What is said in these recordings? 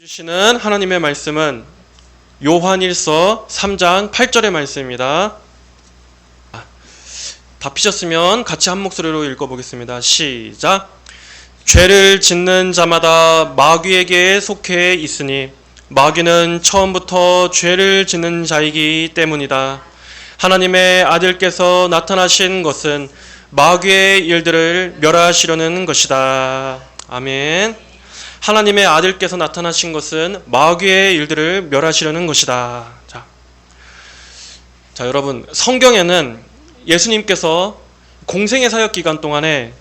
주시는 하나님의 말씀은 요한일서 3장 8절의 말씀입니다. 다 피셨으면 같이 한 목소리로 읽어보겠습니다. 시작. 죄를 짓는 자마다 마귀에게 속해 있으니 마귀는 처음부터 죄를 짓는 자이기 때문이다. 하나님의 아들께서 나타나신 것은 마귀의 일들을 멸하시려는 것이다. 아멘. 하나님의 아들께서 나타나신 것은 마귀의 일들을 멸하시려는 것이다. 자, 여러분, 성경에는 예수님께서 공생의 사역 기간 동안에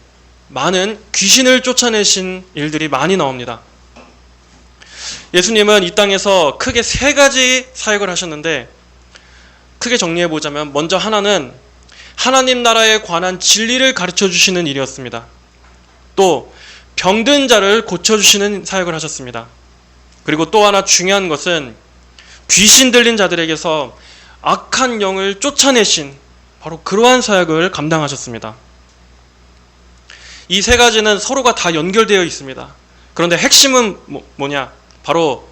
많은 귀신을 쫓아내신 일들이 많이 나옵니다. 예수님은 이 땅에서 크게 세 가지 사역을 하셨는데, 크게 정리해 보자면 먼저 하나는 하나님 나라에 관한 진리를 가르쳐 주시는 일이었습니다. 또 병든 자를 고쳐주시는 사역을 하셨습니다. 그리고 또 하나 중요한 것은 귀신 들린 자들에게서 악한 영을 쫓아내신 바로 그러한 사역을 감당하셨습니다. 이 세 가지는 서로가 다 연결되어 있습니다. 그런데 핵심은 뭐냐? 바로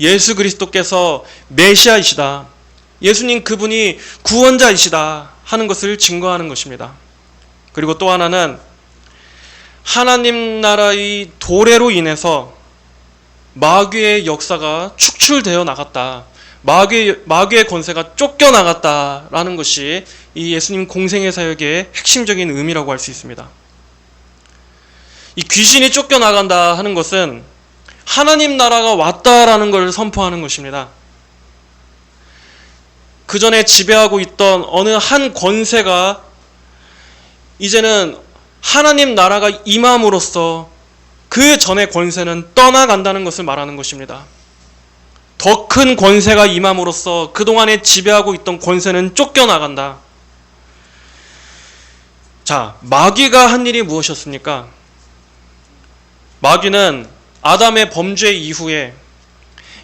예수 그리스도께서 메시아이시다, 예수님 그분이 구원자이시다 하는 것을 증거하는 것입니다. 그리고 또 하나는 하나님 나라의 도래로 인해서 마귀의 역사가 축출되어 나갔다, 마귀의 권세가 쫓겨나갔다라는 것이 이 예수님 공생의 사역의 핵심적인 의미라고 할 수 있습니다. 이 귀신이 쫓겨나간다 하는 것은 하나님 나라가 왔다라는 것을 선포하는 것입니다. 그 전에 지배하고 있던 어느 한 권세가 이제는 하나님 나라가 임함으로써 그 전의 권세는 떠나간다는 것을 말하는 것입니다. 더 큰 권세가 임함으로써 그동안에 지배하고 있던 권세는 쫓겨나간다. 자, 마귀가 한 일이 무엇이었습니까? 마귀는 아담의 범죄 이후에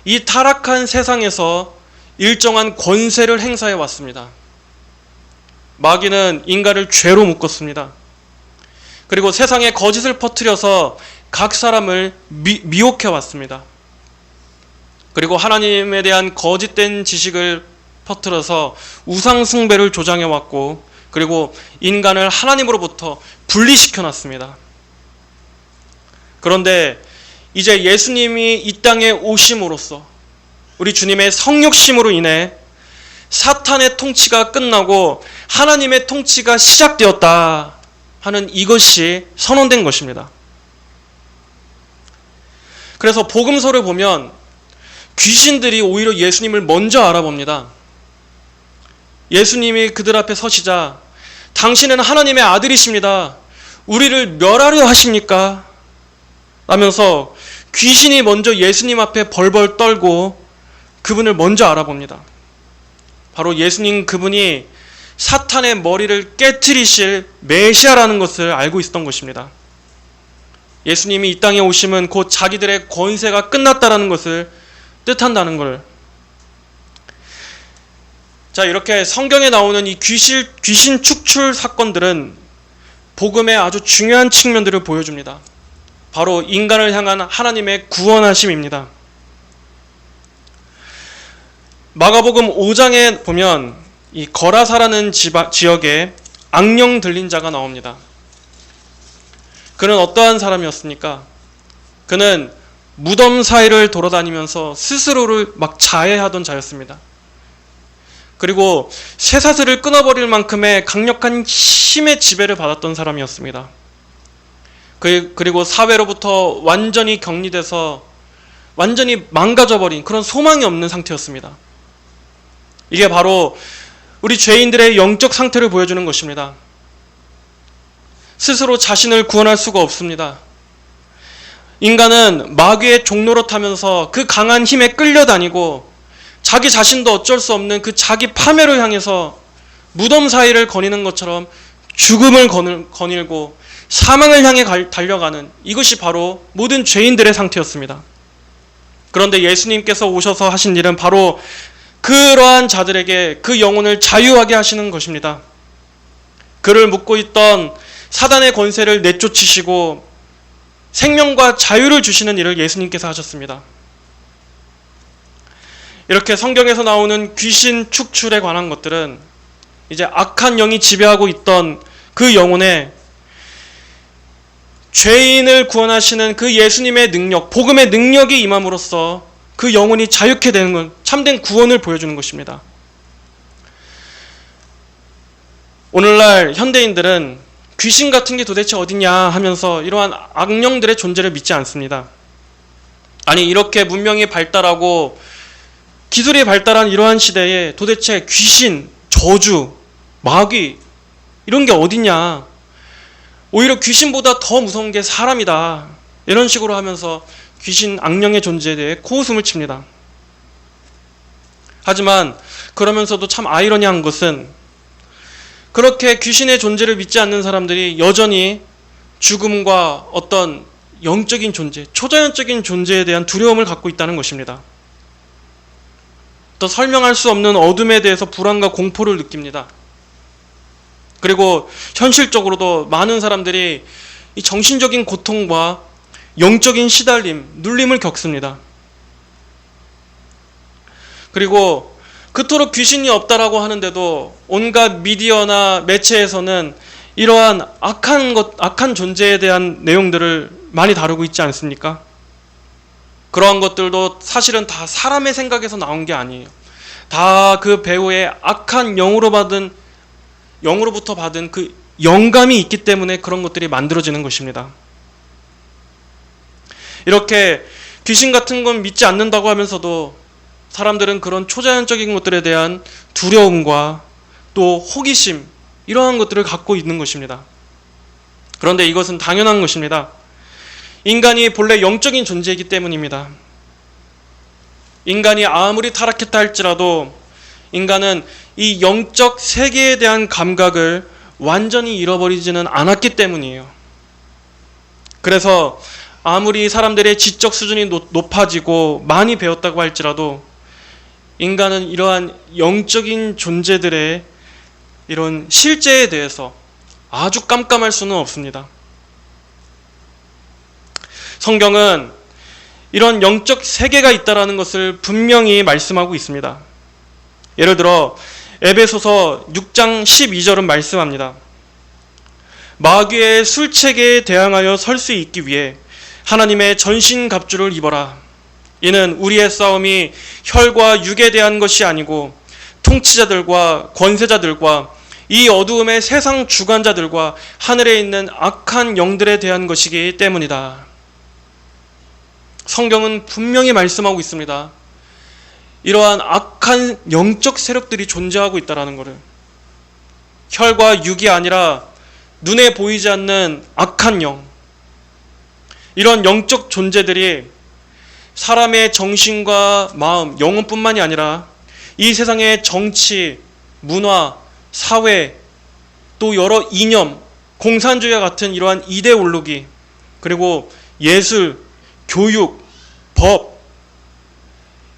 이 타락한 세상에서 일정한 권세를 행사해 왔습니다. 마귀는 인간을 죄로 묶었습니다. 그리고 세상에 거짓을 퍼뜨려서 각 사람을 미혹해 왔습니다. 그리고 하나님에 대한 거짓된 지식을 퍼뜨려서 우상 숭배를 조장해 왔고, 그리고 인간을 하나님으로부터 분리시켜 놨습니다. 그런데 이제 예수님이 이 땅에 오심으로써 우리 주님의 성육심으로 인해 사탄의 통치가 끝나고 하나님의 통치가 시작되었다 하는 이것이 선언된 것입니다. 그래서 복음서를 보면 귀신들이 오히려 예수님을 먼저 알아봅니다. 예수님이 그들 앞에 서시자 당신은 하나님의 아들이십니다, 우리를 멸하려 하십니까? 라면서 귀신이 먼저 예수님 앞에 벌벌 떨고 그분을 먼저 알아봅니다. 바로 예수님 그분이 사탄의 머리를 깨트리실 메시아라는 것을 알고 있었던 것입니다. 예수님이 이 땅에 오심은 곧 자기들의 권세가 끝났다라는 것을 뜻한다는 걸. 자, 이렇게 성경에 나오는 이 귀신 축출 사건들은 복음의 아주 중요한 측면들을 보여줍니다. 바로 인간을 향한 하나님의 구원하심입니다. 마가복음 5장에 보면 이 거라사라는 지역에 악령 들린 자가 나옵니다. 그는 어떠한 사람이었습니까? 그는 무덤 사이를 돌아다니면서 스스로를 막 자해하던 자였습니다. 그리고 쇠사슬을 끊어버릴 만큼의 강력한 힘의 지배를 받았던 사람이었습니다. 그리고 사회로부터 완전히 격리돼서 완전히 망가져버린 그런 소망이 없는 상태였습니다. 이게 바로 우리 죄인들의 영적 상태를 보여주는 것입니다. 스스로 자신을 구원할 수가 없습니다. 인간은 마귀의 종로로 타면서 그 강한 힘에 끌려다니고 자기 자신도 어쩔 수 없는 그 자기 파멸을 향해서 무덤 사이를 거니는 것처럼 죽음을 거닐고 사망을 향해 달려가는, 이것이 바로 모든 죄인들의 상태였습니다. 그런데 예수님께서 오셔서 하신 일은 바로 그러한 자들에게 그 영혼을 자유하게 하시는 것입니다. 그를 묶고 있던 사단의 권세를 내쫓으시고 생명과 자유를 주시는 일을 예수님께서 하셨습니다. 이렇게 성경에서 나오는 귀신 축출에 관한 것들은 이제 악한 영이 지배하고 있던 그 영혼에 죄인을 구원하시는 그 예수님의 능력, 복음의 능력이 임함으로써 그 영혼이 자유케 되는 건 참된 구원을 보여주는 것입니다. 오늘날 현대인들은 귀신 같은 게 도대체 어딨냐 하면서 이러한 악령들의 존재를 믿지 않습니다. 아니, 이렇게 문명이 발달하고 기술이 발달한 이러한 시대에 도대체 귀신, 저주, 마귀 이런 게 어딨냐, 오히려 귀신보다 더 무서운 게 사람이다, 이런 식으로 하면서 귀신, 악령의 존재에 대해 코웃음을 칩니다. 하지만 그러면서도 참 아이러니한 것은 그렇게 귀신의 존재를 믿지 않는 사람들이 여전히 죽음과 어떤 영적인 존재, 초자연적인 존재에 대한 두려움을 갖고 있다는 것입니다. 또 설명할 수 없는 어둠에 대해서 불안과 공포를 느낍니다. 그리고 현실적으로도 많은 사람들이 이 정신적인 고통과 영적인 시달림, 눌림을 겪습니다. 그리고 그토록 귀신이 없다라고 하는데도 온갖 미디어나 매체에서는 이러한 악한 존재에 대한 내용들을 많이 다루고 있지 않습니까? 그러한 것들도 사실은 다 사람의 생각에서 나온 게 아니에요. 다 그 배우의 악한 영으로부터 받은 그 영감이 있기 때문에 그런 것들이 만들어지는 것입니다. 이렇게 귀신 같은 건 믿지 않는다고 하면서도 사람들은 그런 초자연적인 것들에 대한 두려움과 또 호기심, 이러한 것들을 갖고 있는 것입니다. 그런데 이것은 당연한 것입니다. 인간이 본래 영적인 존재이기 때문입니다. 인간이 아무리 타락했다 할지라도 인간은 이 영적 세계에 대한 감각을 완전히 잃어버리지는 않았기 때문이에요. 그래서 아무리 사람들의 지적 수준이 높아지고 많이 배웠다고 할지라도 인간은 이러한 영적인 존재들의 이런 실제에 대해서 아주 깜깜할 수는 없습니다. 성경은 이런 영적 세계가 있다는 것을 분명히 말씀하고 있습니다. 예를 들어 에베소서 6장 12절은 말씀합니다. 마귀의 술책에 대항하여 설 수 있기 위해 하나님의 전신갑주를 입어라. 이는 우리의 싸움이 혈과 육에 대한 것이 아니고 통치자들과 권세자들과 이 어두움의 세상 주관자들과 하늘에 있는 악한 영들에 대한 것이기 때문이다. 성경은 분명히 말씀하고 있습니다. 이러한 악한 영적 세력들이 존재하고 있다는 것을. 혈과 육이 아니라 눈에 보이지 않는 악한 영, 이런 영적 존재들이 사람의 정신과 마음, 영혼뿐만이 아니라 이 세상의 정치, 문화, 사회, 또 여러 이념, 공산주의와 같은 이러한 이데올로기, 그리고 예술, 교육, 법,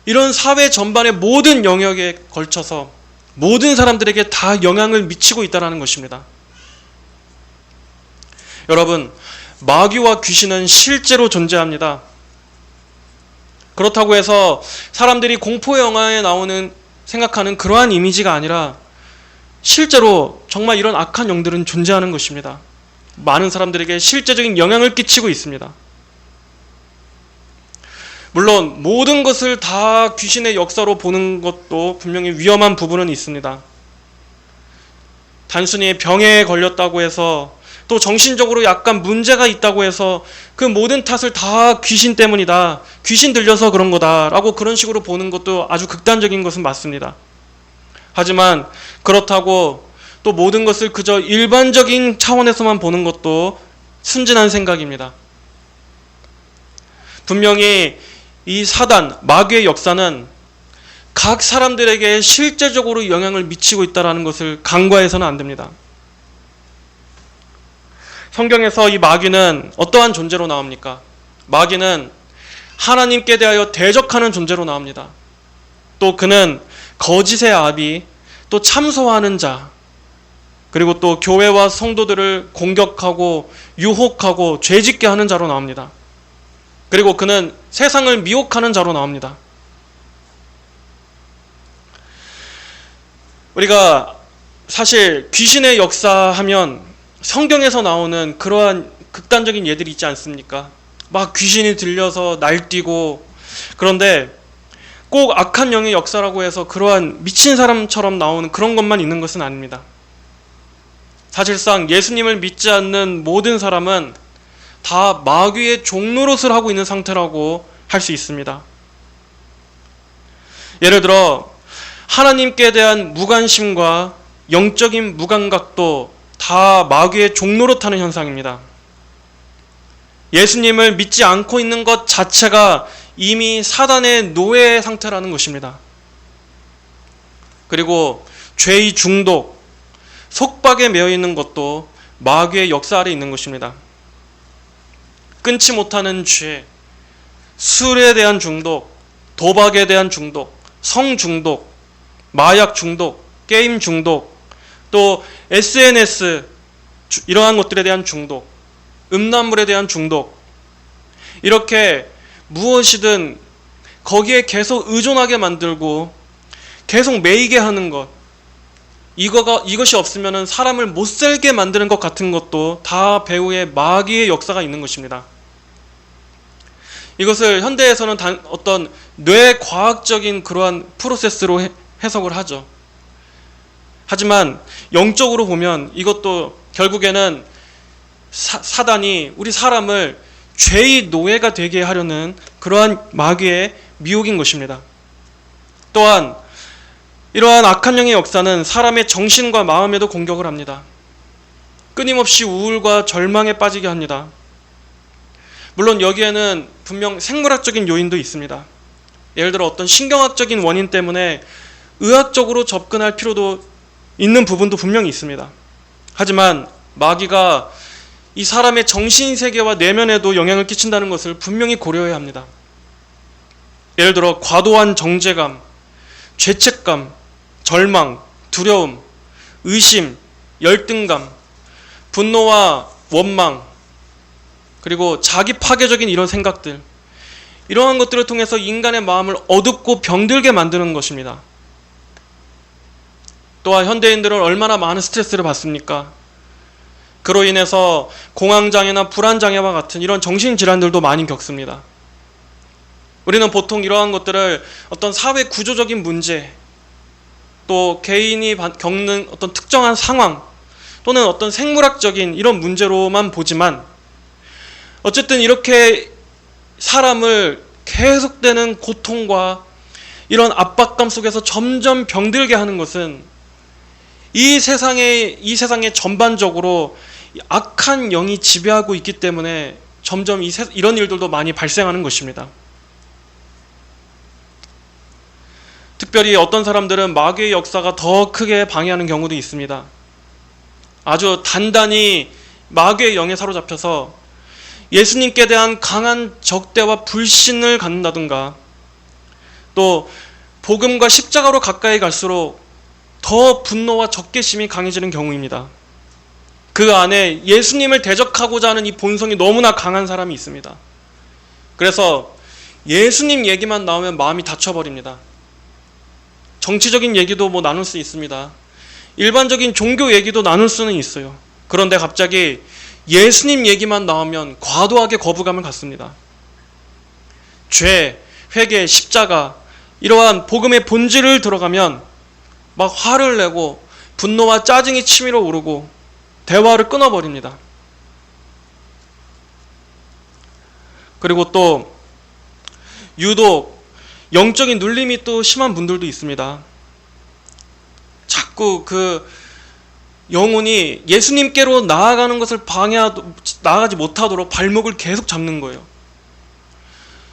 이런 사회 전반의 모든 영역에 걸쳐서 모든 사람들에게 다 영향을 미치고 있다는 것입니다. 여러분, 마귀와 귀신은 실제로 존재합니다. 그렇다고 해서 사람들이 공포 영화에 나오는 생각하는 그러한 이미지가 아니라 실제로 정말 이런 악한 영들은 존재하는 것입니다. 많은 사람들에게 실제적인 영향을 끼치고 있습니다. 물론 모든 것을 다 귀신의 역사로 보는 것도 분명히 위험한 부분은 있습니다. 단순히 병에 걸렸다고 해서, 또 정신적으로 약간 문제가 있다고 해서 그 모든 탓을 다 귀신 때문이다, 귀신 들려서 그런 거다 라고 그런 식으로 보는 것도 아주 극단적인 것은 맞습니다. 하지만 그렇다고 또 모든 것을 그저 일반적인 차원에서만 보는 것도 순진한 생각입니다. 분명히 이 사단, 마귀의 역사는 각 사람들에게 실제적으로 영향을 미치고 있다는 것을 간과해서는 안 됩니다. 성경에서 이 마귀는 어떠한 존재로 나옵니까? 마귀는 하나님께 대하여 대적하는 존재로 나옵니다. 또 그는 거짓의 아비, 또 참소하는 자, 그리고 또 교회와 성도들을 공격하고 유혹하고 죄짓게 하는 자로 나옵니다. 그리고 그는 세상을 미혹하는 자로 나옵니다. 우리가 사실 귀신의 역사하면 성경에서 나오는 그러한 극단적인 예들이 있지 않습니까? 막 귀신이 들려서 날뛰고, 그런데 꼭 악한 영의 역사라고 해서 그러한 미친 사람처럼 나오는 그런 것만 있는 것은 아닙니다. 사실상 예수님을 믿지 않는 모든 사람은 다 마귀의 종노릇을 하고 있는 상태라고 할 수 있습니다. 예를 들어 하나님께 대한 무관심과 영적인 무감각도 다 마귀의 종노릇하는 현상입니다. 예수님을 믿지 않고 있는 것 자체가 이미 사단의 노예 상태라는 것입니다. 그리고 죄의 중독, 속박에 매여 있는 것도 마귀의 역사 아래 있는 것입니다. 끊지 못하는 죄, 술에 대한 중독, 도박에 대한 중독, 성 중독, 마약 중독, 게임 중독, 또 SNS 이러한 것들에 대한 중독, 음란물에 대한 중독, 이렇게 무엇이든 거기에 계속 의존하게 만들고 계속 매이게 하는 것, 이것이 없으면 사람을 못 살게 만드는 것 같은 것도 다 배후에 마귀의 역사가 있는 것입니다. 이것을 현대에서는 어떤 뇌과학적인 그러한 프로세스로 해석을 하죠. 하지만 영적으로 보면 이것도 결국에는 사단이 우리 사람을 죄의 노예가 되게 하려는 그러한 마귀의 미혹인 것입니다. 또한 이러한 악한 영의 역사는 사람의 정신과 마음에도 공격을 합니다. 끊임없이 우울과 절망에 빠지게 합니다. 물론 여기에는 분명 생물학적인 요인도 있습니다. 예를 들어 어떤 신경학적인 원인 때문에 의학적으로 접근할 필요도 있는 부분도 분명히 있습니다. 하지만 마귀가 이 사람의 정신세계와 내면에도 영향을 끼친다는 것을 분명히 고려해야 합니다. 예를 들어 과도한 정죄감, 죄책감, 절망, 두려움, 의심, 열등감, 분노와 원망, 그리고 자기 파괴적인 이런 생각들, 이러한 것들을 통해서 인간의 마음을 어둡고 병들게 만드는 것입니다. 또한 현대인들은 얼마나 많은 스트레스를 받습니까? 그로 인해서 공황장애나 불안장애와 같은 이런 정신질환들도 많이 겪습니다. 우리는 보통 이러한 것들을 어떤 사회 구조적인 문제, 또 개인이 겪는 어떤 특정한 상황, 또는 어떤 생물학적인 이런 문제로만 보지만, 어쨌든 이렇게 사람을 계속되는 고통과 이런 압박감 속에서 점점 병들게 하는 것은 이 세상에 전반적으로 악한 영이 지배하고 있기 때문에 점점 이런 일들도 많이 발생하는 것입니다. 특별히 어떤 사람들은 마귀의 역사가 더 크게 방해하는 경우도 있습니다. 아주 단단히 마귀의 영에 사로잡혀서 예수님께 대한 강한 적대와 불신을 갖는다든가, 또 복음과 십자가로 가까이 갈수록 더 분노와 적개심이 강해지는 경우입니다. 그 안에 예수님을 대적하고자 하는 이 본성이 너무나 강한 사람이 있습니다. 그래서 예수님 얘기만 나오면 마음이 닫혀버립니다. 정치적인 얘기도 나눌 수 있습니다. 일반적인 종교 얘기도 나눌 수는 있어요. 그런데 갑자기 예수님 얘기만 나오면 과도하게 거부감을 갖습니다. 죄, 회개, 십자가, 이러한 복음의 본질을 들어가면 막 화를 내고 분노와 짜증이 치밀어 오르고 대화를 끊어버립니다. 그리고 또 유독 영적인 눌림이 또 심한 분들도 있습니다. 자꾸 그 영혼이 예수님께로 나아가는 것을 나아가지 못하도록 발목을 계속 잡는 거예요.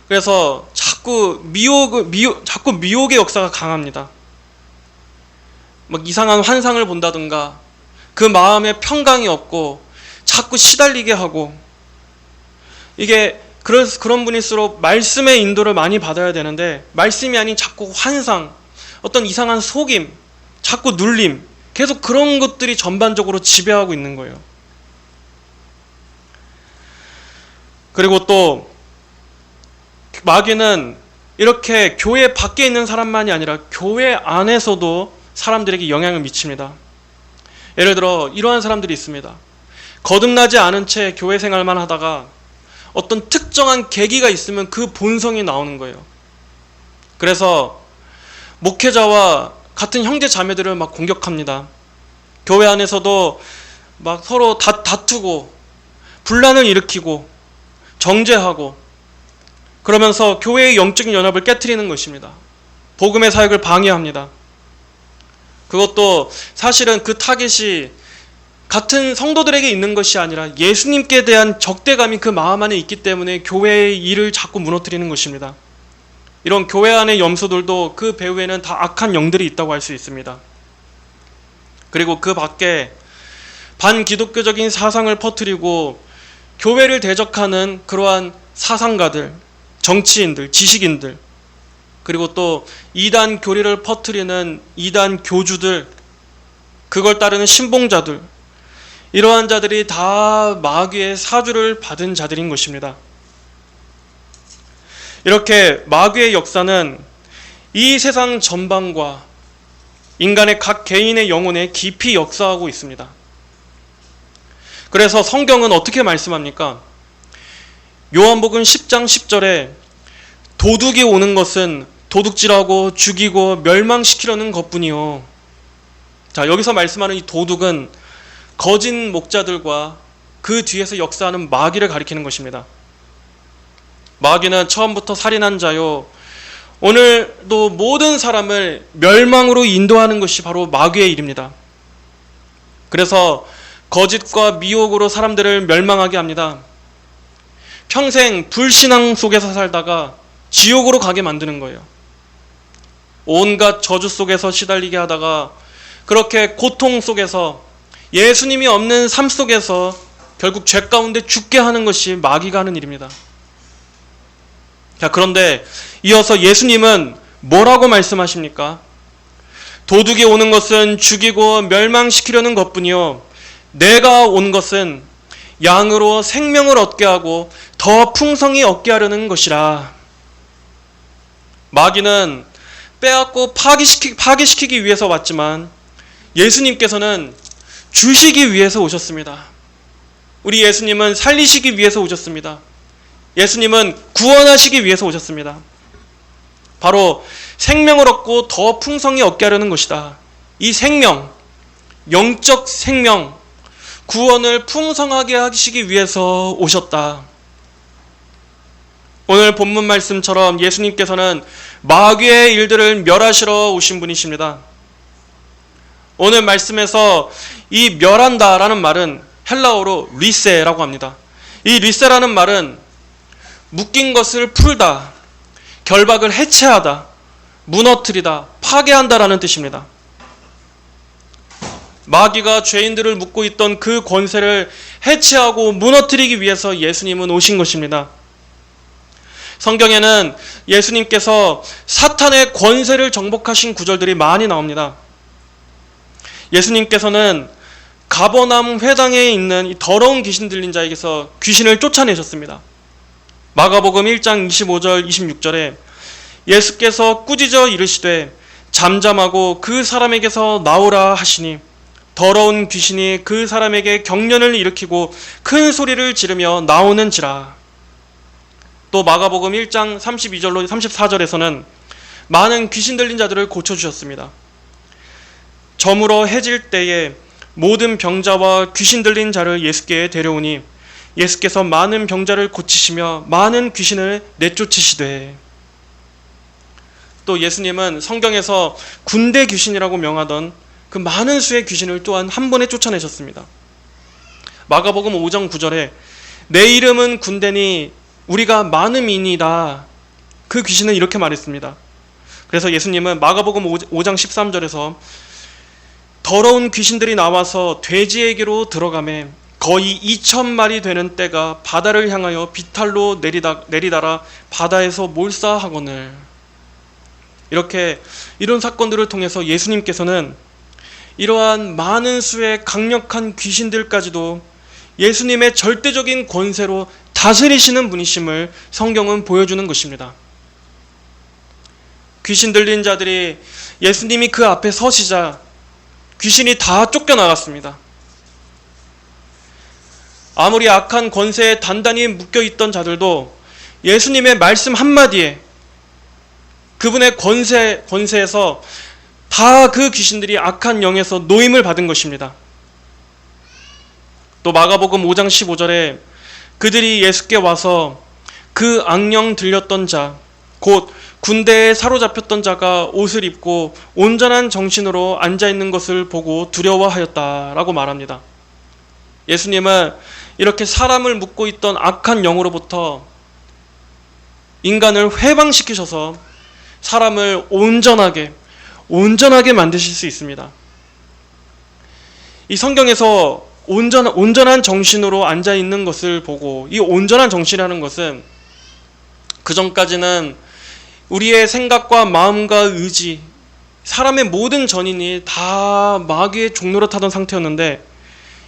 그래서 자꾸 미혹의 역사가 강합니다. 막 이상한 환상을 본다든가, 그 마음에 평강이 없고 자꾸 시달리게 하고, 이게 그런 분일수록 말씀의 인도를 많이 받아야 되는데, 말씀이 아닌 자꾸 환상, 어떤 이상한 속임, 자꾸 눌림, 계속 그런 것들이 전반적으로 지배하고 있는 거예요. 그리고 또 마귀는 이렇게 교회 밖에 있는 사람만이 아니라 교회 안에서도 사람들에게 영향을 미칩니다. 예를 들어 이러한 사람들이 있습니다. 거듭나지 않은 채 교회 생활만 하다가 어떤 특정한 계기가 있으면 그 본성이 나오는 거예요. 그래서 목회자와 같은 형제 자매들을 막 공격합니다. 교회 안에서도 막 서로 다투고 분란을 일으키고 정죄하고 그러면서 교회의 영적인 연합을 깨트리는 것입니다. 복음의 사역을 방해합니다. 그것도 사실은 그 타겟이 같은 성도들에게 있는 것이 아니라 예수님께 대한 적대감이 그 마음 안에 있기 때문에 교회의 일을 자꾸 무너뜨리는 것입니다. 이런 교회 안의 염소들도 그 배후에는 다 악한 영들이 있다고 할 수 있습니다. 그리고 그 밖에 반기독교적인 사상을 퍼뜨리고 교회를 대적하는 그러한 사상가들, 정치인들, 지식인들, 그리고 또 이단 교리를 퍼뜨리는 이단 교주들, 그걸 따르는 신봉자들, 이러한 자들이 다 마귀의 사주를 받은 자들인 것입니다. 이렇게 마귀의 역사는 이 세상 전반과 인간의 각 개인의 영혼에 깊이 역사하고 있습니다. 그래서 성경은 어떻게 말씀합니까? 요한복음 10장 10절에 도둑이 오는 것은 도둑질하고 죽이고 멸망시키려는 것뿐이요. 자, 여기서 말씀하는 이 도둑은 거짓 목자들과 그 뒤에서 역사하는 마귀를 가리키는 것입니다. 마귀는 처음부터 살인한 자요, 오늘도 모든 사람을 멸망으로 인도하는 것이 바로 마귀의 일입니다. 그래서 거짓과 미혹으로 사람들을 멸망하게 합니다. 평생 불신앙 속에서 살다가 지옥으로 가게 만드는 거예요. 온갖 저주 속에서 시달리게 하다가 그렇게 고통 속에서 예수님이 없는 삶 속에서 결국 죄 가운데 죽게 하는 것이 마귀가 하는 일입니다. 자, 그런데 이어서 예수님은 뭐라고 말씀하십니까? 도둑이 오는 것은 죽이고 멸망시키려는 것뿐이요, 내가 온 것은 양으로 생명을 얻게 하고 더 풍성히 얻게 하려는 것이라. 마귀는 빼앗고 파괴시키기 위해서 왔지만 예수님께서는 주시기 위해서 오셨습니다. 우리 예수님은 살리시기 위해서 오셨습니다. 예수님은 구원하시기 위해서 오셨습니다. 바로 생명을 얻고 더 풍성히 얻게 하려는 것이다. 이 생명, 영적 생명, 구원을 풍성하게 하시기 위해서 오셨다. 오늘 본문 말씀처럼 예수님께서는 마귀의 일들을 멸하시러 오신 분이십니다. 오늘 말씀에서 이 멸한다라는 말은 헬라어로 리세라고 합니다. 이 리세라는 말은 묶인 것을 풀다, 결박을 해체하다, 무너뜨리다, 파괴한다라는 뜻입니다. 마귀가 죄인들을 묶고 있던 그 권세를 해체하고 무너뜨리기 위해서 예수님은 오신 것입니다. 성경에는 예수님께서 사탄의 권세를 정복하신 구절들이 많이 나옵니다. 예수님께서는 가버나움 회당에 있는 이 더러운 귀신 들린 자에게서 귀신을 쫓아내셨습니다. 마가복음 1장 25절 26절에 예수께서 꾸짖어 이르시되 잠잠하고 그 사람에게서 나오라 하시니 더러운 귀신이 그 사람에게 경련을 일으키고 큰 소리를 지르며 나오는지라. 또 마가복음 1장 32절로 34절에서는 많은 귀신 들린 자들을 고쳐주셨습니다. 저물어 해질 때에 모든 병자와 귀신 들린 자를 예수께 데려오니 예수께서 많은 병자를 고치시며 많은 귀신을 내쫓으시되. 또 예수님은 성경에서 군대 귀신이라고 명하던 그 많은 수의 귀신을 또한 한 번에 쫓아내셨습니다. 마가복음 5장 9절에 내 이름은 군대니 우리가 많음이니이다. 그 귀신은 이렇게 말했습니다. 그래서 예수님은 마가복음 5장 13절에서 더러운 귀신들이 나와서 돼지에게로 들어가매 거의 2,000마리 되는 떼가 바다를 향하여 비탈로 내리다라 바다에서 몰사하거늘. 이렇게 이런 사건들을 통해서 예수님께서는 이러한 많은 수의 강력한 귀신들까지도 예수님의 절대적인 권세로 다스리시는 분이심을 성경은 보여주는 것입니다. 귀신 들린 자들이 예수님이 그 앞에 서시자 귀신이 다 쫓겨나갔습니다. 아무리 악한 권세에 단단히 묶여있던 자들도 예수님의 말씀 한마디에 그분의 권세에서 다 그 귀신들이 악한 영에서 노임을 받은 것입니다. 또 마가복음 5장 15절에 그들이 예수께 와서 그 악령 들렸던 자, 곧 군대에 사로잡혔던 자가 옷을 입고 온전한 정신으로 앉아있는 것을 보고 두려워하였다라고 말합니다. 예수님은 이렇게 사람을 묶고 있던 악한 영으로부터 인간을 해방시키셔서 사람을 온전하게 만드실 수 있습니다. 이 성경에서 온전한 정신으로 앉아있는 것을 보고, 이 온전한 정신이라는 것은 그전까지는 우리의 생각과 마음과 의지, 사람의 모든 전인이 다 마귀의 종노릇하던 상태였는데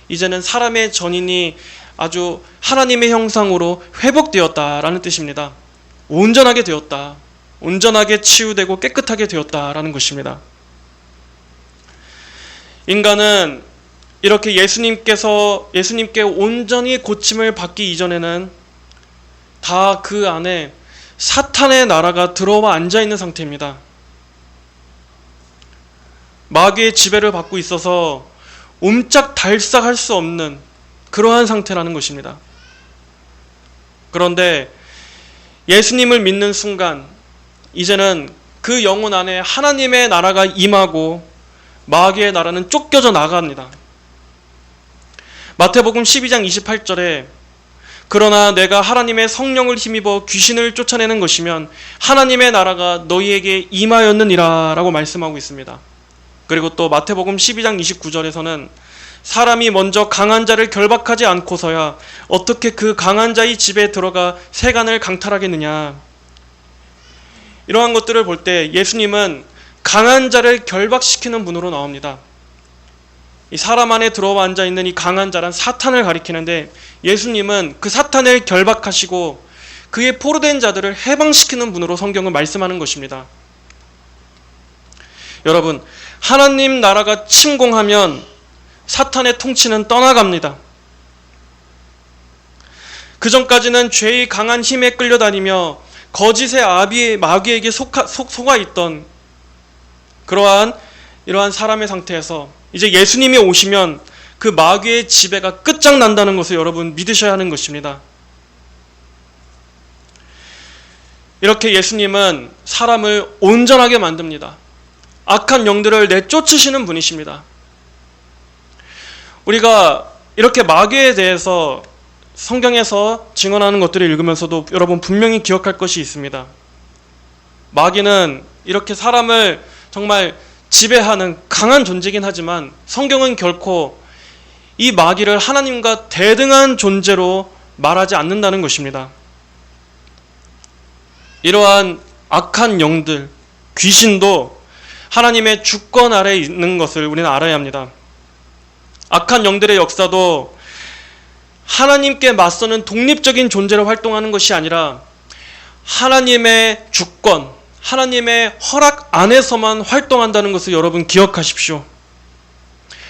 이제는 사람의 전인이 아주 하나님의 형상으로 회복되었다라는 뜻입니다. 온전하게 되었다. 온전하게 치유되고 깨끗하게 되었다라는 것입니다. 인간은 이렇게 예수님께 온전히 고침을 받기 이전에는 다 그 안에 사탄의 나라가 들어와 앉아있는 상태입니다. 마귀의 지배를 받고 있어서 옴짝달싹할 수 없는 그러한 상태라는 것입니다. 그런데 예수님을 믿는 순간 이제는 그 영혼 안에 하나님의 나라가 임하고 마귀의 나라는 쫓겨져 나갑니다. 마태복음 12장 28절에 그러나 내가 하나님의 성령을 힘입어 귀신을 쫓아내는 것이면 하나님의 나라가 너희에게 임하였느니라 라고 말씀하고 있습니다. 그리고 또 마태복음 12장 29절에서는 사람이 먼저 강한 자를 결박하지 않고서야 어떻게 그 강한 자의 집에 들어가 세간을 강탈하겠느냐. 이러한 것들을 볼 때 예수님은 강한 자를 결박시키는 분으로 나옵니다. 이 사람 안에 들어와 앉아있는 이 강한 자란 사탄을 가리키는데 예수님은 그 사탄을 결박하시고 그의 포로된 자들을 해방시키는 분으로 성경은 말씀하는 것입니다. 여러분, 하나님 나라가 침공하면 사탄의 통치는 떠나갑니다. 그전까지는 죄의 강한 힘에 끌려다니며 거짓의 마귀에게 속아있던 이러한 사람의 상태에서 이제 예수님이 오시면 그 마귀의 지배가 끝장난다는 것을 여러분 믿으셔야 하는 것입니다. 이렇게 예수님은 사람을 온전하게 만듭니다. 악한 영들을 내쫓으시는 분이십니다. 우리가 이렇게 마귀에 대해서 성경에서 증언하는 것들을 읽으면서도 여러분 분명히 기억할 것이 있습니다. 마귀는 이렇게 사람을 정말 지배하는 강한 존재이긴 하지만 성경은 결코 이 마귀를 하나님과 대등한 존재로 말하지 않는다는 것입니다. 이러한 악한 영들, 귀신도 하나님의 주권 아래에 있는 것을 우리는 알아야 합니다. 악한 영들의 역사도 하나님께 맞서는 독립적인 존재로 활동하는 것이 아니라 하나님의 주권, 하나님의 허락 안에서만 활동한다는 것을 여러분 기억하십시오.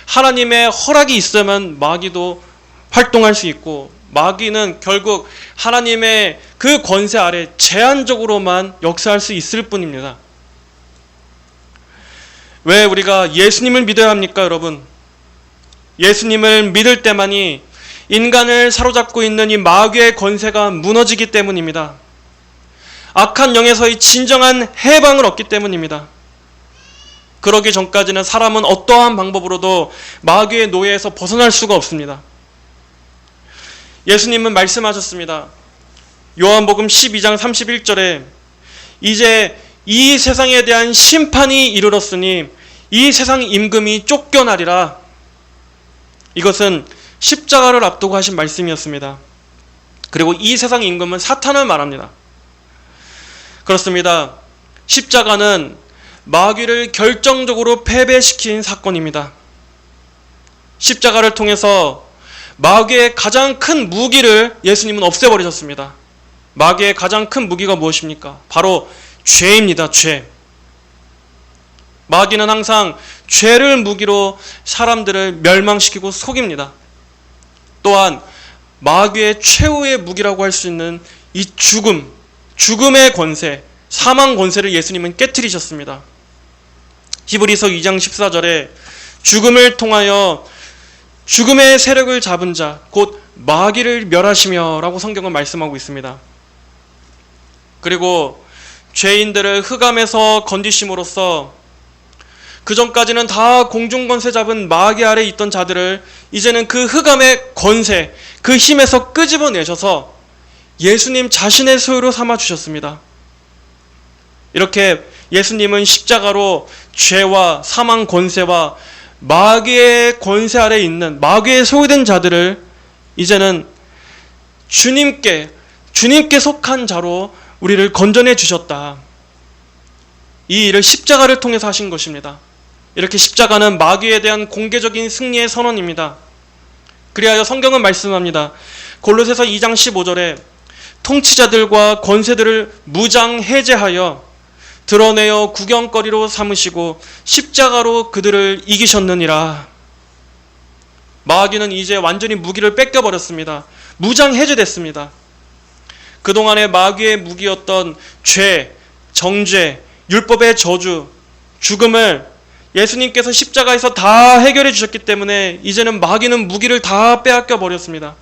하나님의 허락이 있어야만 마귀도 활동할 수 있고 마귀는 결국 하나님의 그 권세 아래 제한적으로만 역사할 수 있을 뿐입니다. 왜 우리가 예수님을 믿어야 합니까, 여러분? 예수님을 믿을 때만이 인간을 사로잡고 있는 이 마귀의 권세가 무너지기 때문입니다. 악한 영에서의 진정한 해방을 얻기 때문입니다. 그러기 전까지는 사람은 어떠한 방법으로도 마귀의 노예에서 벗어날 수가 없습니다. 예수님은 말씀하셨습니다. 요한복음 12장 31절에 이제 이 세상에 대한 심판이 이르렀으니 이 세상 임금이 쫓겨나리라. 이것은 십자가를 앞두고 하신 말씀이었습니다. 그리고 이 세상 임금은 사탄을 말합니다. 그렇습니다. 십자가는 마귀를 결정적으로 패배시킨 사건입니다. 십자가를 통해서 마귀의 가장 큰 무기를 예수님은 없애버리셨습니다. 마귀의 가장 큰 무기가 무엇입니까? 바로 죄입니다. 죄. 마귀는 항상 죄를 무기로 사람들을 멸망시키고 속입니다. 또한 마귀의 최후의 무기라고 할 수 있는 이 죽음의 권세, 사망 권세를 예수님은 깨트리셨습니다. 히브리서 2장 14절에 죽음을 통하여 죽음의 세력을 잡은 자, 곧 마귀를 멸하시며 라고 성경은 말씀하고 있습니다. 그리고 죄인들을 흑암에서 건지심으로써 그전까지는 다 공중권세 잡은 마귀 아래 있던 자들을 이제는 그 흑암의 권세, 그 힘에서 끄집어내셔서 예수님 자신의 소유로 삼아주셨습니다. 이렇게 예수님은 십자가로 죄와 사망 권세와 마귀의 권세 아래 있는 마귀의 소유된 자들을 이제는 주님께 속한 자로 우리를 건져내 주셨다. 이 일을 십자가를 통해서 하신 것입니다. 이렇게 십자가는 마귀에 대한 공개적인 승리의 선언입니다. 그리하여 성경은 말씀합니다. 골로새서 2장 15절에 통치자들과 권세들을 무장 해제하여 드러내어 구경거리로 삼으시고 십자가로 그들을 이기셨느니라. 마귀는 이제 완전히 무기를 뺏겨버렸습니다. 무장 해제됐습니다. 그동안의 마귀의 무기였던 죄, 정죄, 율법의 저주, 죽음을 예수님께서 십자가에서 다 해결해 주셨기 때문에 이제는 마귀는 무기를 다 빼앗겨 버렸습니다.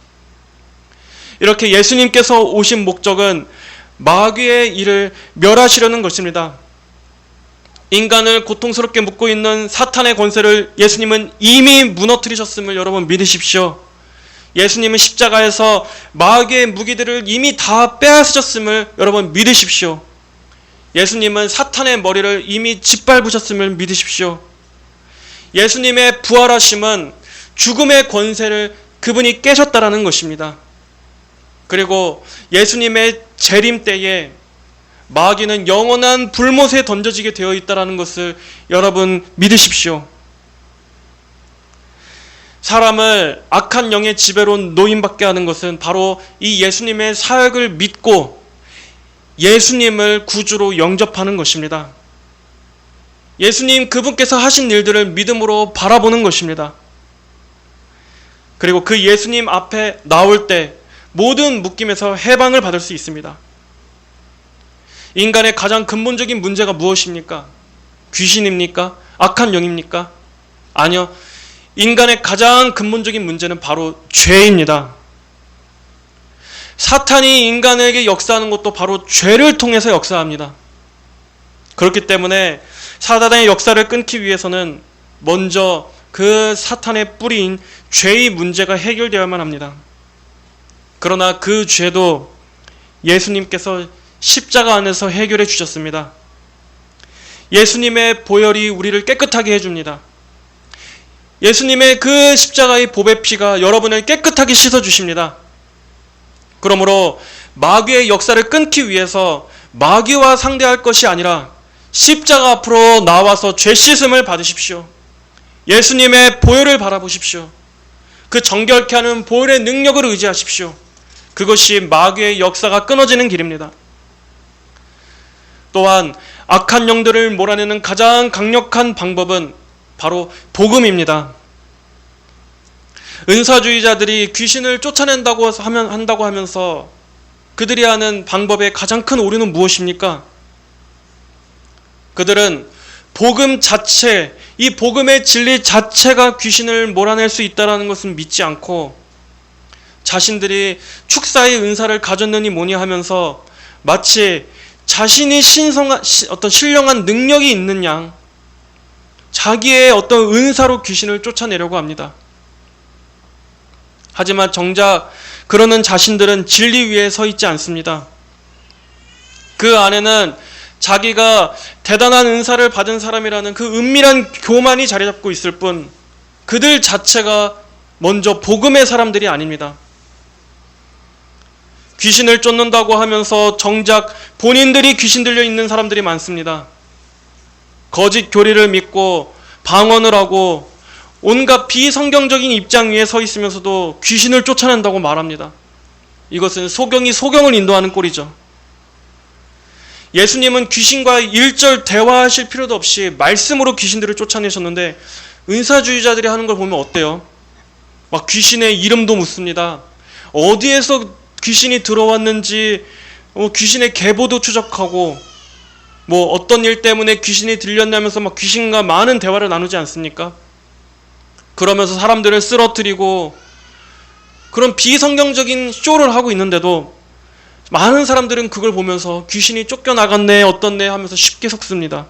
이렇게 예수님께서 오신 목적은 마귀의 일을 멸하시려는 것입니다. 인간을 고통스럽게 묶고 있는 사탄의 권세를 예수님은 이미 무너뜨리셨음을 여러분 믿으십시오. 예수님은 십자가에서 마귀의 무기들을 이미 다 빼앗으셨음을 여러분 믿으십시오. 예수님은 사탄의 머리를 이미 짓밟으셨음을 믿으십시오. 예수님의 부활하심은 죽음의 권세를 그분이 깨셨다라는 것입니다. 그리고 예수님의 재림 때에 마귀는 영원한 불못에 던져지게 되어 있다는 것을 여러분 믿으십시오. 사람을 악한 영의 지배로 노임받게 하는 것은 바로 이 예수님의 사역을 믿고 예수님을 구주로 영접하는 것입니다. 예수님 그분께서 하신 일들을 믿음으로 바라보는 것입니다. 그리고 그 예수님 앞에 나올 때 모든 묶임에서 해방을 받을 수 있습니다. 인간의 가장 근본적인 문제가 무엇입니까? 귀신입니까? 악한 영입니까? 아니요. 인간의 가장 근본적인 문제는 바로 죄입니다. 사탄이 인간에게 역사하는 것도 바로 죄를 통해서 역사합니다. 그렇기 때문에 사단의 역사를 끊기 위해서는 먼저 그 사탄의 뿌리인 죄의 문제가 해결되어야만 합니다. 그러나 그 죄도 예수님께서 십자가 안에서 해결해 주셨습니다. 예수님의 보혈이 우리를 깨끗하게 해줍니다. 예수님의 그 십자가의 보배 피가 여러분을 깨끗하게 씻어주십니다. 그러므로 마귀의 역사를 끊기 위해서 마귀와 상대할 것이 아니라 십자가 앞으로 나와서 죄 씻음을 받으십시오. 예수님의 보혈을 바라보십시오. 그 정결케 하는 보혈의 능력을 의지하십시오. 그것이 마귀의 역사가 끊어지는 길입니다. 또한 악한 영들을 몰아내는 가장 강력한 방법은 바로 복음입니다. 은사주의자들이 귀신을 쫓아낸다고 하면서 그들이 하는 방법의 가장 큰 오류는 무엇입니까? 그들은 복음 자체, 이 복음의 진리 자체가 귀신을 몰아낼 수 있다는 것을 믿지 않고 자신들이 축사의 은사를 가졌느니 뭐니 하면서 마치 자신이 어떤 신령한 능력이 있는 양 자기의 어떤 은사로 귀신을 쫓아내려고 합니다. 하지만 정작 그러는 자신들은 진리 위에 서 있지 않습니다. 그 안에는 자기가 대단한 은사를 받은 사람이라는 그 은밀한 교만이 자리 잡고 있을 뿐 그들 자체가 먼저 복음의 사람들이 아닙니다. 귀신을 쫓는다고 하면서 정작 본인들이 귀신 들려 있는 사람들이 많습니다. 거짓 교리를 믿고 방언을 하고 온갖 비성경적인 입장 위에 서 있으면서도 귀신을 쫓아낸다고 말합니다. 이것은 소경이 소경을 인도하는 꼴이죠. 예수님은 귀신과 일절 대화하실 필요도 없이 말씀으로 귀신들을 쫓아내셨는데 은사주의자들이 하는 걸 보면 어때요? 막 귀신의 이름도 묻습니다. 어디에서 귀신이 들어왔는지 귀신의 계보도 추적하고 뭐 어떤 일 때문에 귀신이 들렸냐면서 막 귀신과 많은 대화를 나누지 않습니까? 그러면서 사람들을 쓰러뜨리고 그런 비성경적인 쇼를 하고 있는데도 많은 사람들은 그걸 보면서 귀신이 쫓겨나갔네 어떻네 하면서 쉽게 속습니다.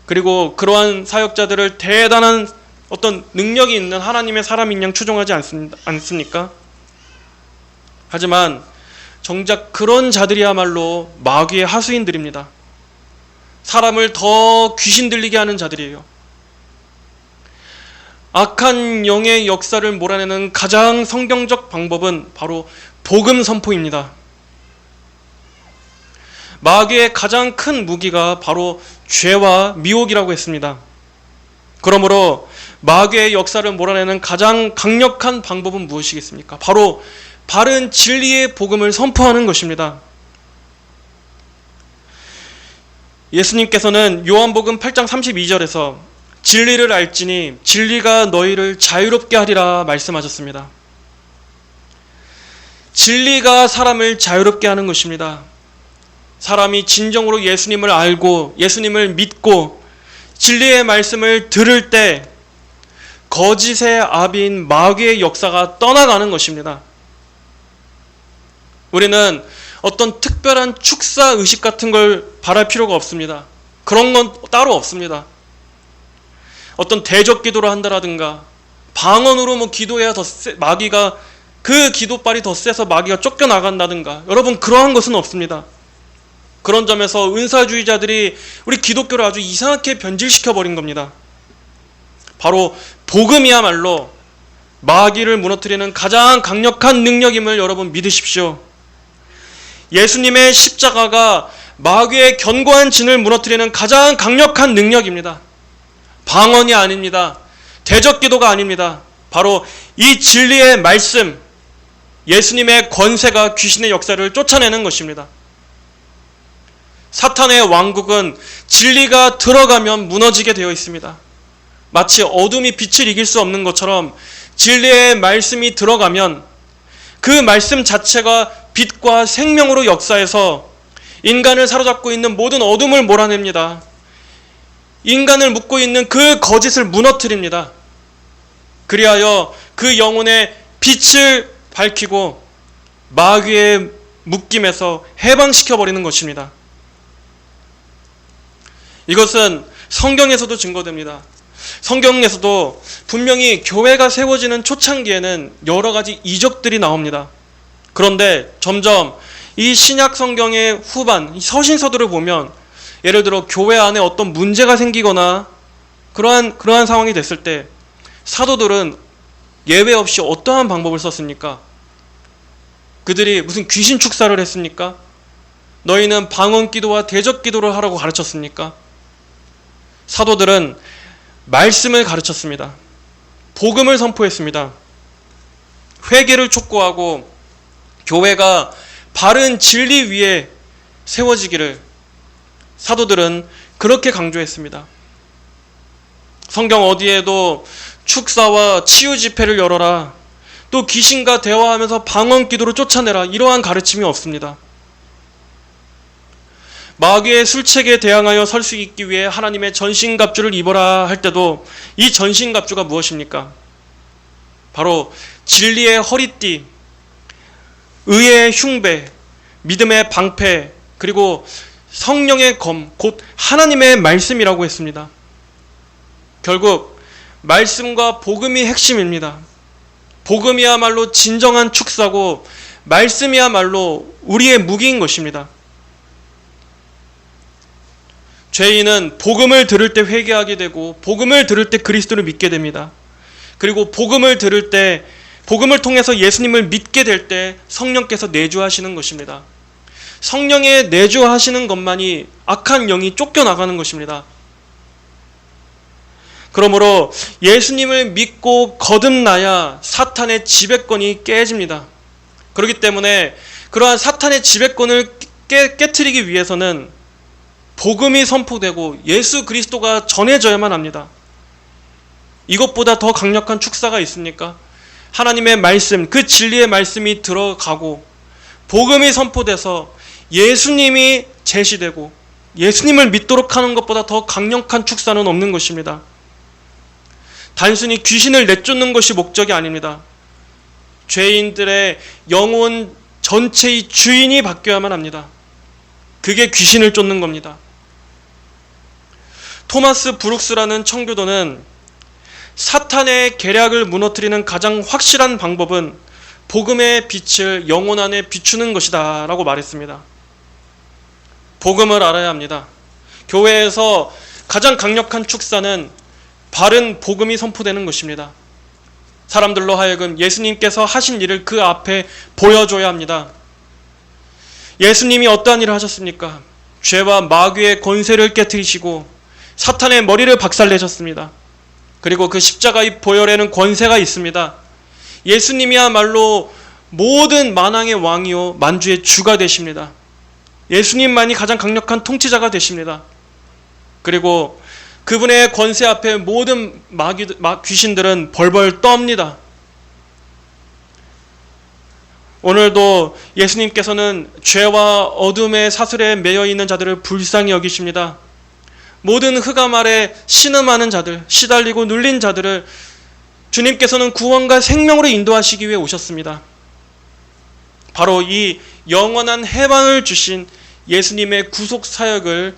그리고 그러한 사역자들을 대단한 어떤 능력이 있는 하나님의 사람인 양 추종하지 않습니까? 하지만 정작 그런 자들이야말로 마귀의 하수인들입니다. 사람을 더 귀신 들리게 하는 자들이에요. 악한 영의 역사를 몰아내는 가장 성경적 방법은 바로 복음 선포입니다. 마귀의 가장 큰 무기가 바로 죄와 미혹이라고 했습니다. 그러므로 마귀의 역사를 몰아내는 가장 강력한 방법은 무엇이겠습니까? 바로 바른 진리의 복음을 선포하는 것입니다. 예수님께서는 요한복음 8장 32절에서 진리를 알지니 진리가 너희를 자유롭게 하리라 말씀하셨습니다. 진리가 사람을 자유롭게 하는 것입니다. 사람이 진정으로 예수님을 알고 예수님을 믿고 진리의 말씀을 들을 때 거짓의 아비인 마귀의 역사가 떠나가는 것입니다. 우리는 어떤 특별한 축사 의식 같은 걸 바랄 필요가 없습니다. 그런 건 따로 없습니다. 어떤 대적 기도를 한다라든가 방언으로 뭐 기도해야 마귀가 그 기도빨이 더 세서 마귀가 쫓겨나간다든가 여러분 그러한 것은 없습니다. 그런 점에서 은사주의자들이 우리 기독교를 아주 이상하게 변질시켜버린 겁니다. 바로 복음이야말로 마귀를 무너뜨리는 가장 강력한 능력임을 여러분 믿으십시오. 예수님의 십자가가 마귀의 견고한 진을 무너뜨리는 가장 강력한 능력입니다. 방언이 아닙니다. 대적 기도가 아닙니다. 바로 이 진리의 말씀, 예수님의 권세가 귀신의 역사를 쫓아내는 것입니다. 사탄의 왕국은 진리가 들어가면 무너지게 되어 있습니다. 마치 어둠이 빛을 이길 수 없는 것처럼 진리의 말씀이 들어가면 그 말씀 자체가 빛과 생명으로 역사해서 인간을 사로잡고 있는 모든 어둠을 몰아냅니다. 인간을 묶고 있는 그 거짓을 무너뜨립니다. 그리하여 그 영혼의 빛을 밝히고 마귀의 묶임에서 해방시켜버리는 것입니다. 이것은 성경에서도 증거됩니다. 성경에서도 분명히 교회가 세워지는 초창기에는 여러 가지 이적들이 나옵니다. 그런데 점점 이 신약 성경의 후반, 이 서신서들을 보면 예를 들어 교회 안에 어떤 문제가 생기거나 그러한 상황이 됐을 때 사도들은 예외 없이 어떠한 방법을 썼습니까? 그들이 무슨 귀신 축사를 했습니까? 너희는 방언 기도와 대적 기도를 하라고 가르쳤습니까? 사도들은 말씀을 가르쳤습니다. 복음을 선포했습니다. 회개를 촉구하고 교회가 바른 진리 위에 세워지기를 사도들은 그렇게 강조했습니다. 성경 어디에도 축사와 치유 집회를 열어라, 또 귀신과 대화하면서 방언 기도로 쫓아내라, 이러한 가르침이 없습니다. 마귀의 술책에 대항하여 설 수 있기 위해 하나님의 전신갑주를 입어라 할 때도 이 전신갑주가 무엇입니까? 바로 진리의 허리띠, 의의 흉배, 믿음의 방패, 그리고 성령의 검, 곧 하나님의 말씀이라고 했습니다. 결국 말씀과 복음이 핵심입니다. 복음이야말로 진정한 축사고 말씀이야말로 우리의 무기인 것입니다. 죄인은 복음을 들을 때 회개하게 되고 복음을 들을 때 그리스도를 믿게 됩니다. 그리고 복음을 들을 때, 복음을 통해서 예수님을 믿게 될 때 성령께서 내주하시는 것입니다. 성령의 내주하시는 것만이 악한 영이 쫓겨나가는 것입니다. 그러므로 예수님을 믿고 거듭나야 사탄의 지배권이 깨집니다. 그렇기 때문에 그러한 사탄의 지배권을 깨트리기 위해서는 복음이 선포되고 예수 그리스도가 전해져야만 합니다. 이것보다 더 강력한 축사가 있습니까? 하나님의 말씀, 그 진리의 말씀이 들어가고 복음이 선포돼서 예수님이 제시되고 예수님을 믿도록 하는 것보다 더 강력한 축사는 없는 것입니다. 단순히 귀신을 내쫓는 것이 목적이 아닙니다. 죄인들의 영혼 전체의 주인이 바뀌어야만 합니다. 그게 귀신을 쫓는 겁니다. 토마스 브룩스라는 청교도는 사탄의 계략을 무너뜨리는 가장 확실한 방법은 복음의 빛을 영혼 안에 비추는 것이다 라고 말했습니다. 복음을 알아야 합니다. 교회에서 가장 강력한 축사는 바른 복음이 선포되는 것입니다. 사람들로 하여금 예수님께서 하신 일을 그 앞에 보여줘야 합니다. 예수님이 어떠한 일을 하셨습니까? 죄와 마귀의 권세를 깨뜨리시고 사탄의 머리를 박살내셨습니다. 그리고 그 십자가의 보혈에는 권세가 있습니다. 예수님이야말로 모든 만왕의 왕이요 만주의 주가 되십니다. 예수님만이 가장 강력한 통치자가 되십니다. 그리고 그분의 권세 앞에 모든 귀신들은 벌벌 떱니다. 오늘도 예수님께서는 죄와 어둠의 사슬에 매여 있는 자들을 불쌍히 여기십니다. 모든 흑암 아래 신음하는 자들, 시달리고 눌린 자들을 주님께서는 구원과 생명으로 인도하시기 위해 오셨습니다. 바로 이 영원한 해방을 주신 예수님의 구속 사역을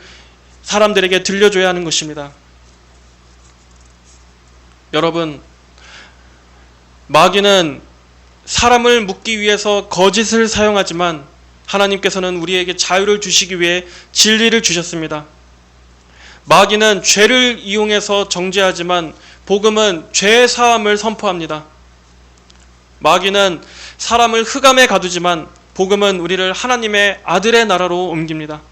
사람들에게 들려줘야 하는 것입니다. 여러분, 마귀는 사람을 묶기 위해서 거짓을 사용하지만 하나님께서는 우리에게 자유를 주시기 위해 진리를 주셨습니다. 마귀는 죄를 이용해서 정죄하지만 복음은 죄의 사함을 선포합니다. 마귀는 사람을 흑암에 가두지만 복음은 우리를 하나님의 아들의 나라로 옮깁니다.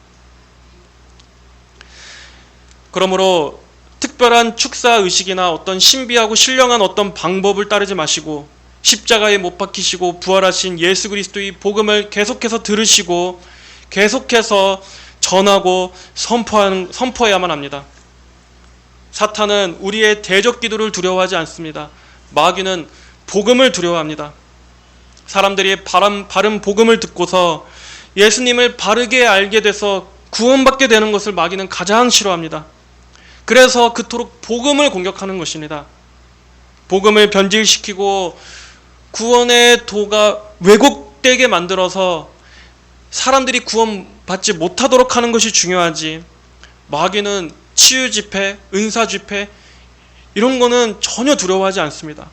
그러므로 특별한 축사 의식이나 어떤 신비하고 신령한 어떤 방법을 따르지 마시고 십자가에 못 박히시고 부활하신 예수 그리스도의 복음을 계속해서 들으시고 계속해서 전하고 선포해야만 합니다. 사탄은 우리의 대적 기도를 두려워하지 않습니다. 마귀는 복음을 두려워합니다. 사람들이 바른 복음을 듣고서 예수님을 바르게 알게 돼서 구원받게 되는 것을 마귀는 가장 싫어합니다. 그래서 그토록 복음을 공격하는 것입니다. 복음을 변질시키고 구원의 도가 왜곡되게 만들어서 사람들이 구원받지 못하도록 하는 것이 중요하지, 마귀는 치유 집회, 은사 집회 이런 거는 전혀 두려워하지 않습니다.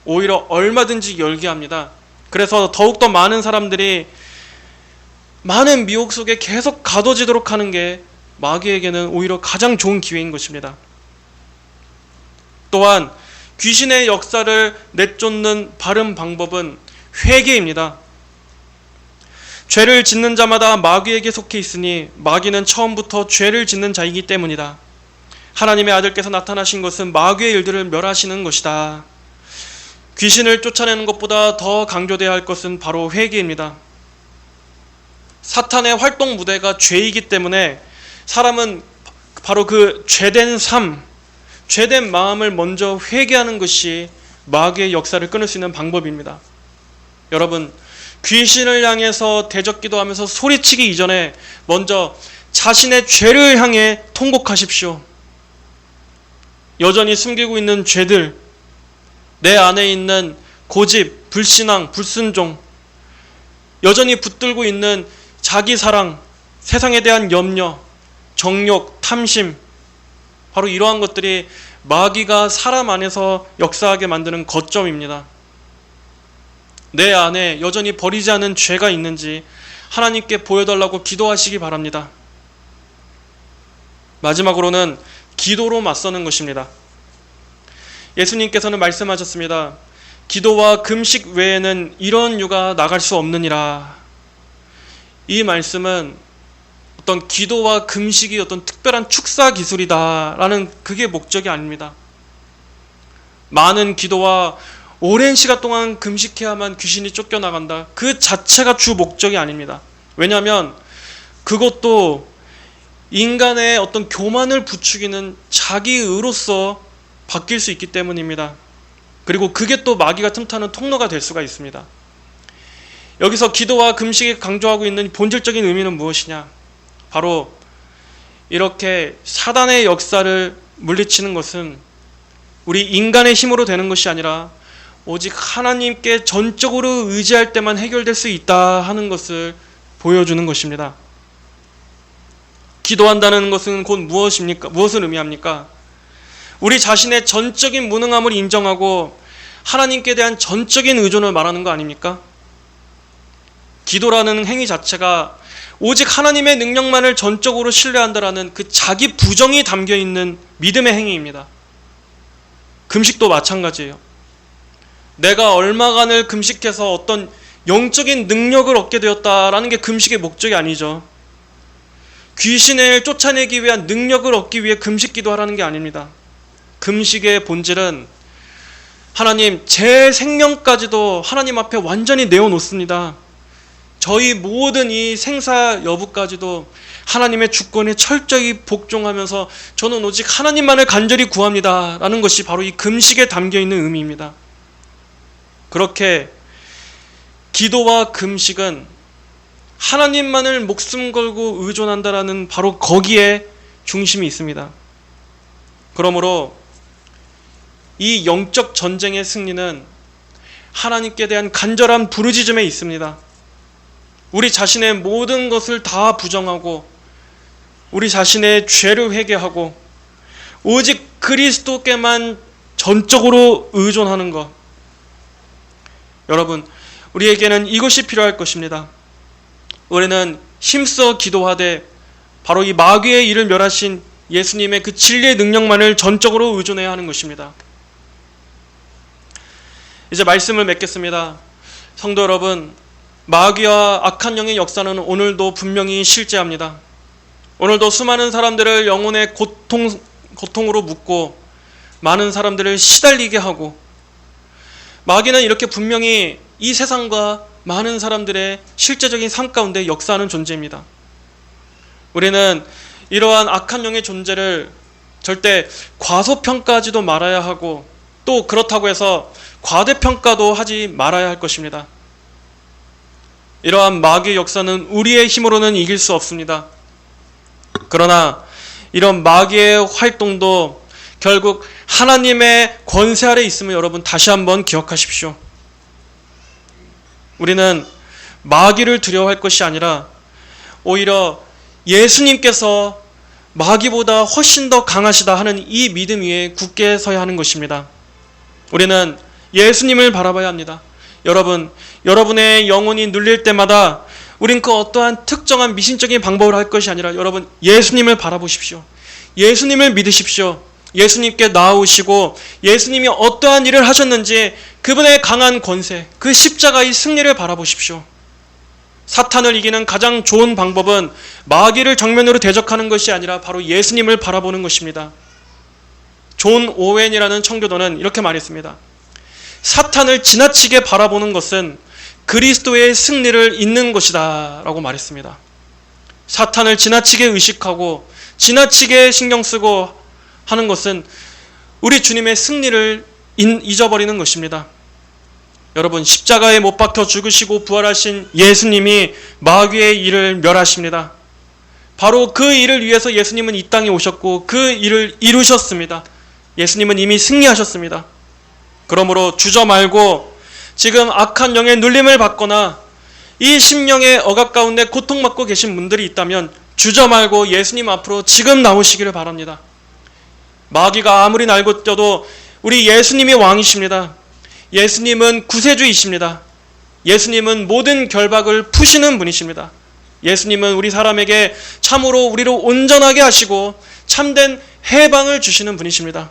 오히려 얼마든지 열게 합니다. 그래서 더욱더 많은 사람들이 많은 미혹 속에 계속 가둬지도록 하는 게 마귀에게는 오히려 가장 좋은 기회인 것입니다. 또한 귀신의 역사를 내쫓는 바른 방법은 회개입니다. 죄를 짓는 자마다 마귀에게 속해 있으니 마귀는 처음부터 죄를 짓는 자이기 때문이다. 하나님의 아들께서 나타나신 것은 마귀의 일들을 멸하시는 것이다. 귀신을 쫓아내는 것보다 더 강조되어야 할 것은 바로 회개입니다. 사탄의 활동 무대가 죄이기 때문에 사람은 바로 그 죄된 삶, 죄된 마음을 먼저 회개하는 것이 마귀의 역사를 끊을 수 있는 방법입니다. 여러분, 귀신을 향해서 대적 기도하면서 소리치기 이전에 먼저 자신의 죄를 향해 통곡하십시오. 여전히 숨기고 있는 죄들, 내 안에 있는 고집, 불신앙, 불순종, 여전히 붙들고 있는 자기 사랑, 세상에 대한 염려, 정욕, 탐심, 바로 이러한 것들이 마귀가 사람 안에서 역사하게 만드는 거점입니다. 내 안에 여전히 버리지 않은 죄가 있는지 하나님께 보여달라고 기도하시기 바랍니다. 마지막으로는 기도로 맞서는 것입니다. 예수님께서는 말씀하셨습니다. 기도와 금식 외에는 이런 유가 나갈 수 없느니라. 이 말씀은 어떤 기도와 금식이 어떤 특별한 축사 기술이다라는 그게 목적이 아닙니다. 많은 기도와 오랜 시간 동안 금식해야만 귀신이 쫓겨나간다. 그 자체가 주 목적이 아닙니다. 왜냐하면 그것도 인간의 어떤 교만을 부추기는 자기 의로서 바뀔 수 있기 때문입니다. 그리고 그게 또 마귀가 틈타는 통로가 될 수가 있습니다. 여기서 기도와 금식이 강조하고 있는 본질적인 의미는 무엇이냐? 바로 이렇게 사단의 역사를 물리치는 것은 우리 인간의 힘으로 되는 것이 아니라 오직 하나님께 전적으로 의지할 때만 해결될 수 있다 하는 것을 보여주는 것입니다. 기도한다는 것은 곧 무엇입니까? 무엇을 의미합니까? 우리 자신의 전적인 무능함을 인정하고 하나님께 대한 전적인 의존을 말하는 거 아닙니까? 기도라는 행위 자체가 오직 하나님의 능력만을 전적으로 신뢰한다라는 그 자기 부정이 담겨있는 믿음의 행위입니다. 금식도 마찬가지예요. 내가 얼마간을 금식해서 어떤 영적인 능력을 얻게 되었다라는 게 금식의 목적이 아니죠. 귀신을 쫓아내기 위한 능력을 얻기 위해 금식 기도하라는 게 아닙니다. 금식의 본질은 하나님, 제 생명까지도 하나님 앞에 완전히 내어놓습니다. 저희 모든 이 생사 여부까지도 하나님의 주권에 철저히 복종하면서 저는 오직 하나님만을 간절히 구합니다 라는 것이 바로 이 금식에 담겨있는 의미입니다. 그렇게 기도와 금식은 하나님만을 목숨 걸고 의존한다라는 바로 거기에 중심이 있습니다. 그러므로 이 영적 전쟁의 승리는 하나님께 대한 간절한 부르짖음에 있습니다. 우리 자신의 모든 것을 다 부정하고 우리 자신의 죄를 회개하고 오직 그리스도께만 전적으로 의존하는 것. 여러분, 우리에게는 이것이 필요할 것입니다. 우리는 힘써 기도하되 바로 이 마귀의 일을 멸하신 예수님의 그 진리의 능력만을 전적으로 의존해야 하는 것입니다. 이제 말씀을 맺겠습니다. 성도 여러분, 마귀와 악한 영의 역사는 오늘도 분명히 실제합니다. 오늘도 수많은 사람들을 영혼의 고통으로 묶고 많은 사람들을 시달리게 하고, 마귀는 이렇게 분명히 이 세상과 많은 사람들의 실제적인 삶 가운데 역사하는 존재입니다. 우리는 이러한 악한 영의 존재를 절대 과소평가하지도 말아야 하고, 또 그렇다고 해서 과대평가도 하지 말아야 할 것입니다. 이러한 마귀의 역사는 우리의 힘으로는 이길 수 없습니다. 그러나 이런 마귀의 활동도 결국 하나님의 권세 아래 있음을 여러분 다시 한번 기억하십시오. 우리는 마귀를 두려워할 것이 아니라 오히려 예수님께서 마귀보다 훨씬 더 강하시다 하는 이 믿음 위에 굳게 서야 하는 것입니다. 우리는 예수님을 바라봐야 합니다. 여러분, 여러분의 영혼이 눌릴 때마다 우린 그 어떠한 특정한 미신적인 방법을 할 것이 아니라 여러분, 예수님을 바라보십시오. 예수님을 믿으십시오. 예수님께 나아오시고 예수님이 어떠한 일을 하셨는지 그분의 강한 권세, 그 십자가의 승리를 바라보십시오. 사탄을 이기는 가장 좋은 방법은 마귀를 정면으로 대적하는 것이 아니라 바로 예수님을 바라보는 것입니다. 존 오웬이라는 청교도는 이렇게 말했습니다. 사탄을 지나치게 바라보는 것은 그리스도의 승리를 잇는 것이다 라고 말했습니다. 사탄을 지나치게 의식하고 지나치게 신경 쓰고 하는 것은 우리 주님의 승리를 잊어버리는 것입니다. 여러분, 십자가에 못 박혀 죽으시고 부활하신 예수님이 마귀의 일을 멸하십니다. 바로 그 일을 위해서 예수님은 이 땅에 오셨고 그 일을 이루셨습니다. 예수님은 이미 승리하셨습니다. 그러므로 주저 말고 지금 악한 영의 눌림을 받거나 이 심령의 억압 가운데 고통받고 계신 분들이 있다면 주저 말고 예수님 앞으로 지금 나오시기를 바랍니다. 마귀가 아무리 날고 뛰어도 우리 예수님이 왕이십니다. 예수님은 구세주이십니다. 예수님은 모든 결박을 푸시는 분이십니다. 예수님은 우리 사람에게 참으로 우리를 온전하게 하시고 참된 해방을 주시는 분이십니다.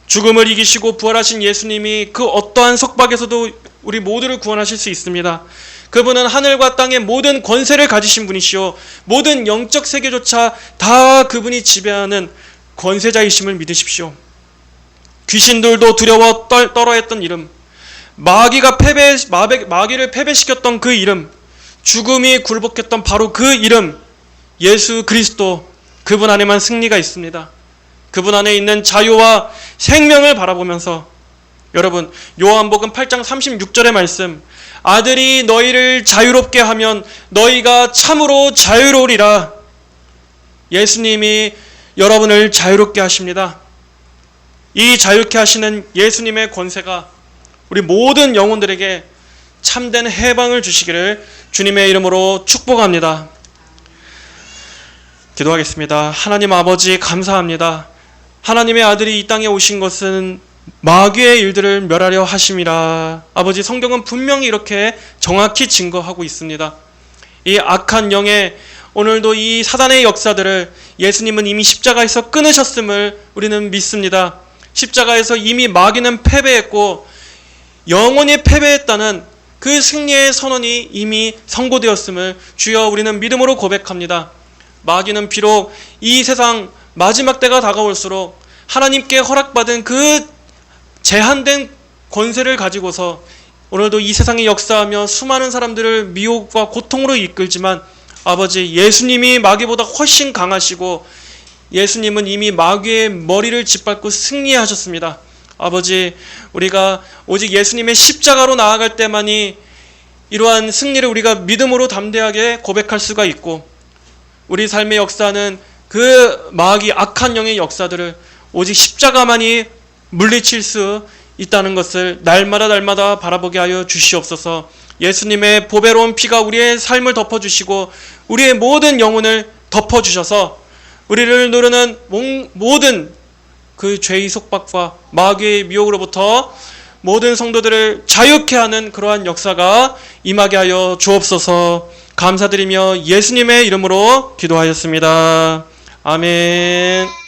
죽음을 이기시고 부활하신 예수님이 그 어떠한 속박에서도 우리 모두를 구원하실 수 있습니다. 그분은 하늘과 땅의 모든 권세를 가지신 분이시오, 모든 영적 세계조차 다 그분이 지배하는 권세자이심을 믿으십시오. 귀신들도 두려워 떨어했던 이름, 마귀를 패배시켰던 그 이름, 죽음이 굴복했던 바로 그 이름, 예수 그리스도, 그분 안에만 승리가 있습니다. 그분 안에 있는 자유와 생명을 바라보면서 여러분, 요한복음 8장 36절의 말씀, 아들이 너희를 자유롭게 하면 너희가 참으로 자유로우리라. 예수님이 여러분을 자유롭게 하십니다. 이 자유롭게 하시는 예수님의 권세가 우리 모든 영혼들에게 참된 해방을 주시기를 주님의 이름으로 축복합니다. 기도하겠습니다. 하나님 아버지, 감사합니다. 하나님의 아들이 이 땅에 오신 것은 마귀의 일들을 멸하려 하심이라. 아버지, 성경은 분명히 이렇게 정확히 증거하고 있습니다. 이 악한 영의 오늘도 이 사단의 역사들을 예수님은 이미 십자가에서 끊으셨음을 우리는 믿습니다. 십자가에서 이미 마귀는 패배했고 영원히 패배했다는 그 승리의 선언이 이미 선고되었음을 주여 우리는 믿음으로 고백합니다. 마귀는 비록 이 세상 마지막 때가 다가올수록 하나님께 허락받은 그 제한된 권세를 가지고서 오늘도 이 세상에 역사하며 수많은 사람들을 미혹과 고통으로 이끌지만 아버지, 예수님이 마귀보다 훨씬 강하시고 예수님은 이미 마귀의 머리를 짓밟고 승리하셨습니다. 아버지, 우리가 오직 예수님의 십자가로 나아갈 때만이 이러한 승리를 우리가 믿음으로 담대하게 고백할 수가 있고, 우리 삶의 역사는 그 마귀 악한 영의 역사들을 오직 십자가만이 물리칠 수 있다는 것을 날마다 바라보게 하여 주시옵소서. 예수님의 보배로운 피가 우리의 삶을 덮어주시고 우리의 모든 영혼을 덮어주셔서 우리를 누르는 모든 그 죄의 속박과 마귀의 미혹으로부터 모든 성도들을 자유케 하는 그러한 역사가 임하게 하여 주옵소서. 감사드리며 예수님의 이름으로 기도하였습니다. 아멘.